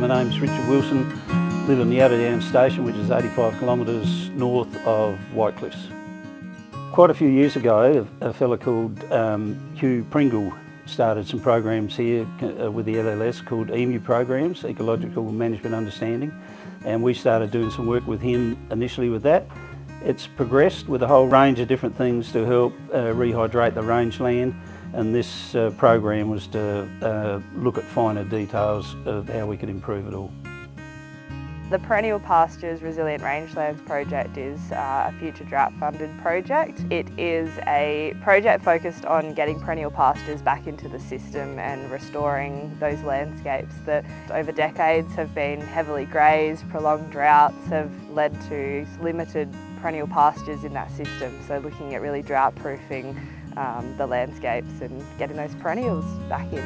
My name's Richard Wilson, live in the Outer Downs station, which is 85 kilometres north of Whitecliffs. Quite a few years ago, a fella called Hugh Pringle started some programs here with the LLS called EMU programs, Ecological Management Understanding, and we started doing some work with him initially with that. It's progressed with a whole range of different things to help rehydrate the rangeland, and this program was to look at finer details of how we could improve it all. The Perennial Pastures Resilient Rangelands project is a future drought funded project. It is a project focused on getting perennial pastures back into the system and restoring those landscapes that over decades have been heavily grazed. Prolonged droughts have led to limited perennial pastures in that system, so looking at really drought proofing the landscapes and getting those perennials back in.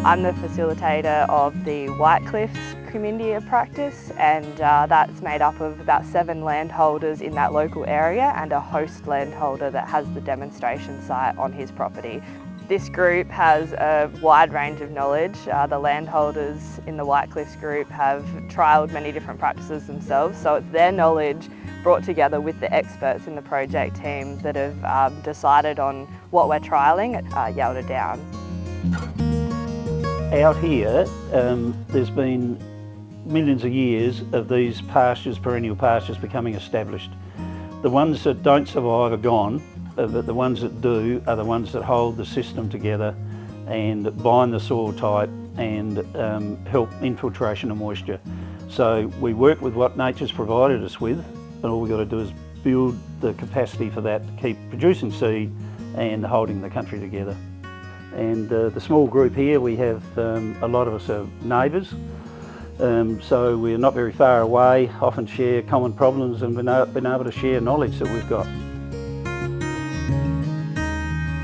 I'm the facilitator of the Whitecliffs community of practice, and that's made up of about 7 landholders in that local area and a host landholder that has the demonstration site on his property. This group has a wide range of knowledge. The landholders in the Whitecliffs group have trialled many different practices themselves, so it's their knowledge brought together with the experts in the project team that have decided on what we're trialling at Outer Downs. Out here, there's been millions of years of these pastures, perennial pastures, becoming established. The ones that don't survive are gone, but the ones that do are the ones that hold the system together and bind the soil tight and help infiltration of moisture. So we work with what nature's provided us with, and all we've got to do is build the capacity for that to keep producing seed and holding the country together. And the small group here, we have a lot of us are neighbours, so we're not very far away, often share common problems and been able to share knowledge that we've got.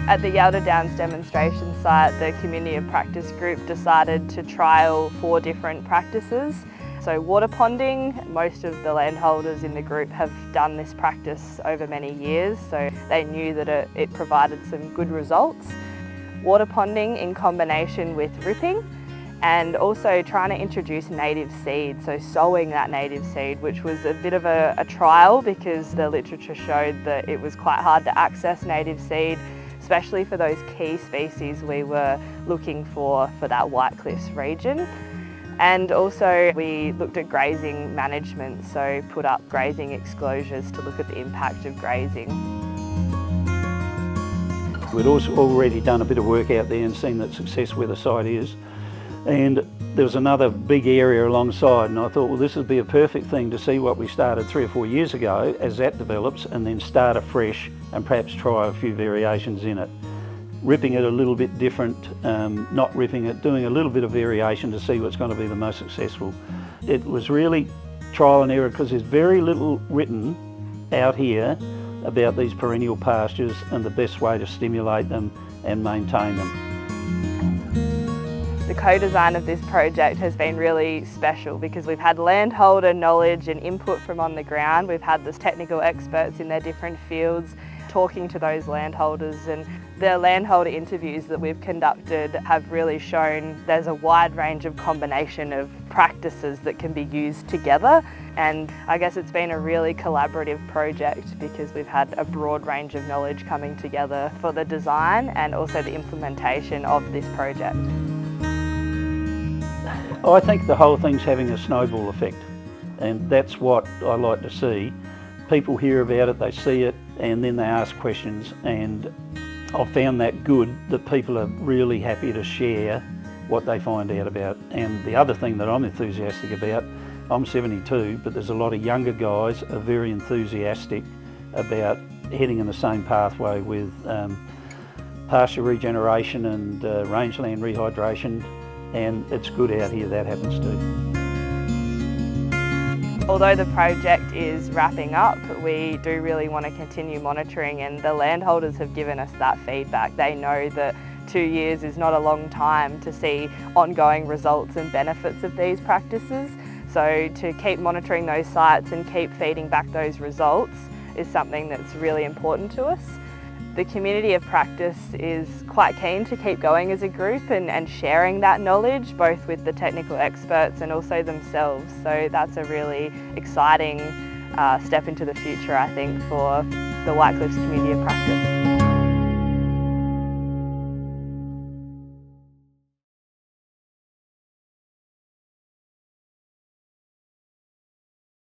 At the Outer Downs demonstration site, the Community of Practice group decided to trial 4 different practices. So water ponding, most of the landholders in the group have done this practice over many years, so they knew that it provided some good results. Water ponding in combination with ripping, and also trying to introduce native seed, so sowing that native seed, which was a bit of a trial because the literature showed that it was quite hard to access native seed, especially for those key species we were looking for that Whitecliffs region. And also we looked at grazing management, so put up grazing exclosures to look at the impact of grazing. We'd also already done a bit of work out there and seen that success where the site is. And there was another big area alongside, and I thought, well, this would be a perfect thing to see what we started 3 or 4 years ago as that develops, and then start afresh and perhaps try a few variations in it. Ripping it a little bit different, not ripping it, doing a little bit of variation to see what's going to be the most successful. It was really trial and error because there's very little written out here about these perennial pastures and the best way to stimulate them and maintain them. The co-design of this project has been really special because we've had landholder knowledge and input from on the ground. We've had those technical experts in their different fields talking to those landholders, and the landholder interviews that we've conducted have really shown there's a wide range of combination of practices that can be used together, and I guess it's been a really collaborative project because we've had a broad range of knowledge coming together for the design and also the implementation of this project. I think the whole thing's having a snowball effect, and that's what I like to see. People hear about it, they see it, and then they ask questions, and I've found that good, that people are really happy to share what they find out about. And the other thing that I'm enthusiastic about, I'm 72, but there's a lot of younger guys are very enthusiastic about heading in the same pathway with pasture regeneration and rangeland rehydration, and it's good out here that happens too. Although the project is wrapping up, we do really want to continue monitoring, and the landholders have given us that feedback. They know that 2 years is not a long time to see ongoing results and benefits of these practices. So to keep monitoring those sites and keep feeding back those results is something that's really important to us. The community of practice is quite keen to keep going as a group and sharing that knowledge, both with the technical experts and also themselves. So that's a really exciting step into the future, I think, for the White Cliffs community of practice.